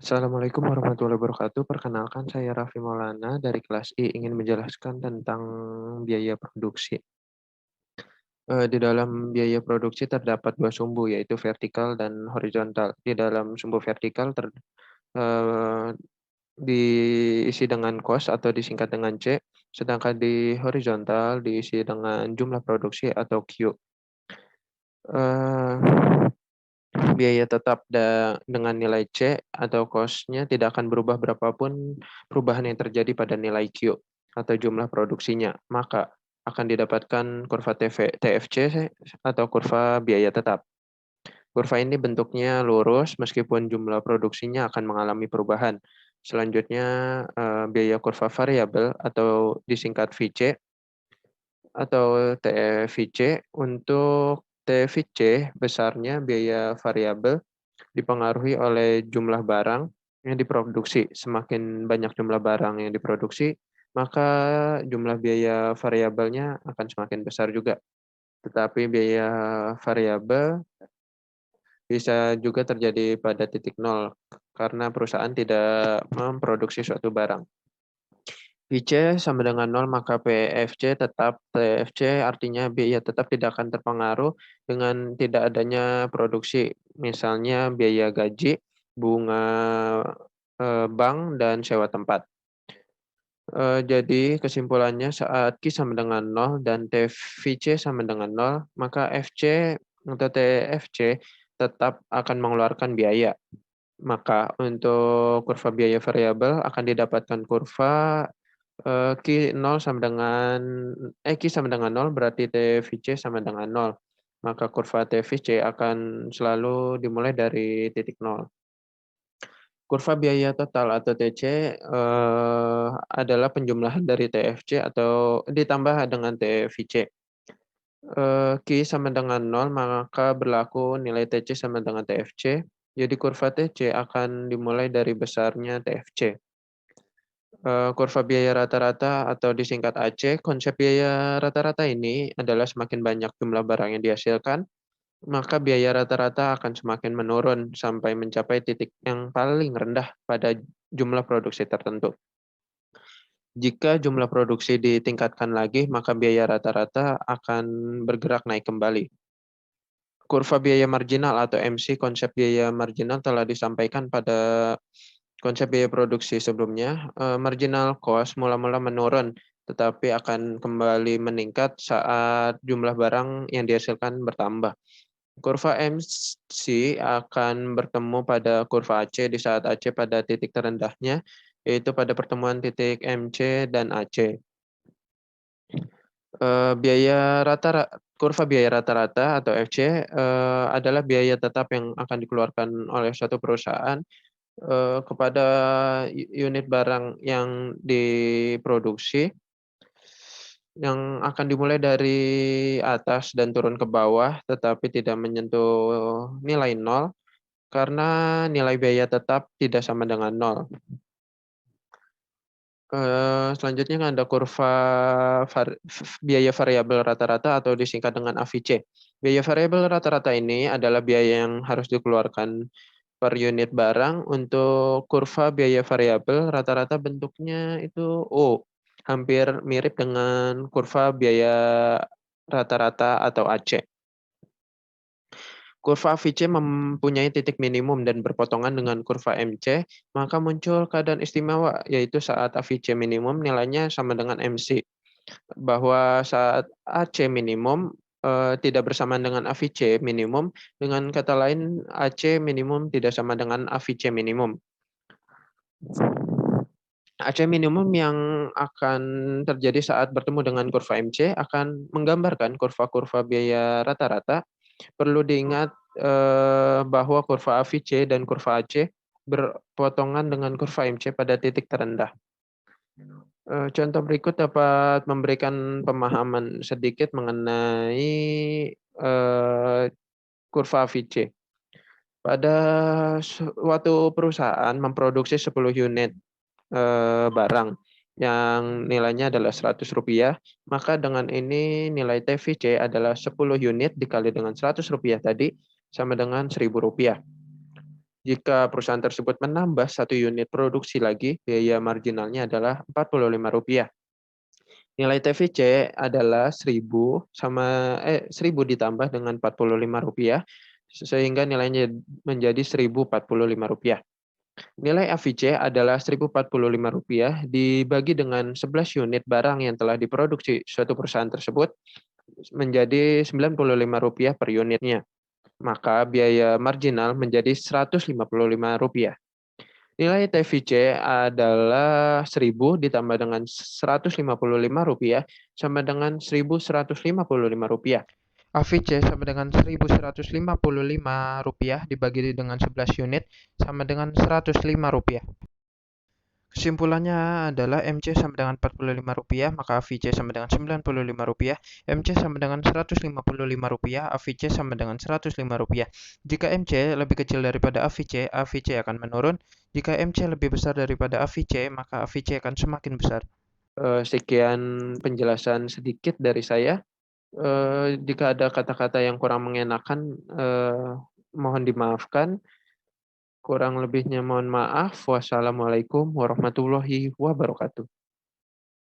Assalamualaikum warahmatullahi wabarakatuh. Perkenalkan, saya Raffi Maulana dari kelas I, ingin menjelaskan tentang biaya produksi. Di dalam biaya produksi terdapat dua sumbu, yaitu vertikal dan horizontal. Di dalam sumbu vertikal eee, diisi dengan cost atau disingkat dengan C, sedangkan di horizontal diisi dengan jumlah produksi atau Q. Eee Biaya tetap dengan nilai C atau cost-nya tidak akan berubah berapapun perubahan yang terjadi pada nilai Q atau jumlah produksinya. Maka akan didapatkan kurva TFC atau kurva biaya tetap. Kurva ini bentuknya lurus meskipun jumlah produksinya akan mengalami perubahan. Selanjutnya, biaya kurva variabel atau disingkat VC atau TVC. Untuk TVC besarnya biaya variabel dipengaruhi oleh jumlah barang yang diproduksi. Semakin banyak jumlah barang yang diproduksi, maka jumlah biaya variabelnya akan semakin besar juga. Tetapi biaya variabel bisa juga terjadi pada titik nol karena perusahaan tidak memproduksi suatu barang. VC sama dengan nol, maka PFC tetap. TFC artinya biaya tetap tidak akan terpengaruh dengan tidak adanya produksi. Misalnya biaya gaji, bunga bank, dan sewa tempat. Jadi kesimpulannya saat Q sama dengan nol dan TVC sama dengan nol, maka FC atau TFC tetap akan mengeluarkan biaya. Maka untuk kurva biaya variabel akan didapatkan kurva Q sama dengan nol berarti TVC sama dengan nol. Maka kurva TVC akan selalu dimulai dari titik nol. Kurva biaya total atau TC adalah penjumlahan dari TFC atau ditambah dengan TVC. Q sama dengan nol, maka berlaku nilai TC sama dengan TFC. Jadi kurva TC akan dimulai dari besarnya TFC. Kurva biaya rata-rata atau disingkat AC, konsep biaya rata-rata ini adalah semakin banyak jumlah barang yang dihasilkan, maka biaya rata-rata akan semakin menurun sampai mencapai titik yang paling rendah pada jumlah produksi tertentu. Jika jumlah produksi ditingkatkan lagi, maka biaya rata-rata akan bergerak naik kembali. Kurva biaya marginal atau MC, konsep biaya marginal telah disampaikan pada konsep biaya produksi sebelumnya. Marginal cost mula-mula menurun, tetapi akan kembali meningkat saat jumlah barang yang dihasilkan bertambah. Kurva MC akan bertemu pada kurva AC di saat AC pada titik terendahnya, yaitu pada pertemuan titik MC dan AC. Biaya kurva biaya rata-rata atau FC adalah biaya tetap yang akan dikeluarkan oleh suatu perusahaan kepada unit barang yang diproduksi, yang akan dimulai dari atas dan turun ke bawah, tetapi tidak menyentuh nilai nol, karena nilai biaya tetap tidak sama dengan nol. Selanjutnya ada kurva biaya variabel rata-rata atau disingkat dengan AVC. Biaya variabel rata-rata ini adalah biaya yang harus dikeluarkan per unit barang. Untuk kurva biaya variabel rata-rata bentuknya itu O, hampir mirip dengan kurva biaya rata-rata atau AC. Kurva VC mempunyai titik minimum dan berpotongan dengan kurva MC, maka muncul keadaan istimewa, yaitu saat AVC minimum nilainya sama dengan MC. Bahwa saat AC minimum tidak bersamaan dengan AVC minimum, dengan kata lain AC minimum tidak sama dengan AVC minimum. AC minimum yang akan terjadi saat bertemu dengan kurva MC akan menggambarkan kurva-kurva biaya rata-rata. Perlu diingat bahwa kurva AVC dan kurva AC berpotongan dengan kurva MC pada titik terendah. Contoh berikut dapat memberikan pemahaman sedikit mengenai kurva AVC. Pada suatu perusahaan memproduksi 10 unit barang yang nilainya adalah Rp100, maka dengan ini nilai TVC adalah 10 unit dikali dengan Rp100 tadi sama dengan Rp1.000. Jika perusahaan tersebut menambah 1 unit produksi lagi, biaya marginalnya adalah Rp45. Nilai TVC adalah 1.000 ditambah dengan Rp45, sehingga nilainya menjadi Rp1.045. Nilai AVC adalah Rp1.045 dibagi dengan 11 unit barang yang telah diproduksi suatu perusahaan tersebut menjadi Rp95 per unitnya. Maka biaya marginal menjadi Rp155. Nilai TVC adalah 1.000 ditambah dengan Rp155 sama dengan Rp1.155. AVC sama dengan Rp1.155 dibagi dengan 11 unit sama dengan Rp105. Kesimpulannya adalah MC sama dengan Rp45, maka AVC sama dengan Rp95, MC sama dengan Rp155, AVC sama dengan Rp105. Jika MC lebih kecil daripada AVC, AVC akan menurun. Jika MC lebih besar daripada AVC, maka AVC akan semakin besar. Sekian penjelasan sedikit dari saya. Jika ada kata-kata yang kurang mengenakan, mohon dimaafkan. Kurang lebihnya mohon maaf. Wassalamualaikum warahmatullahi wabarakatuh.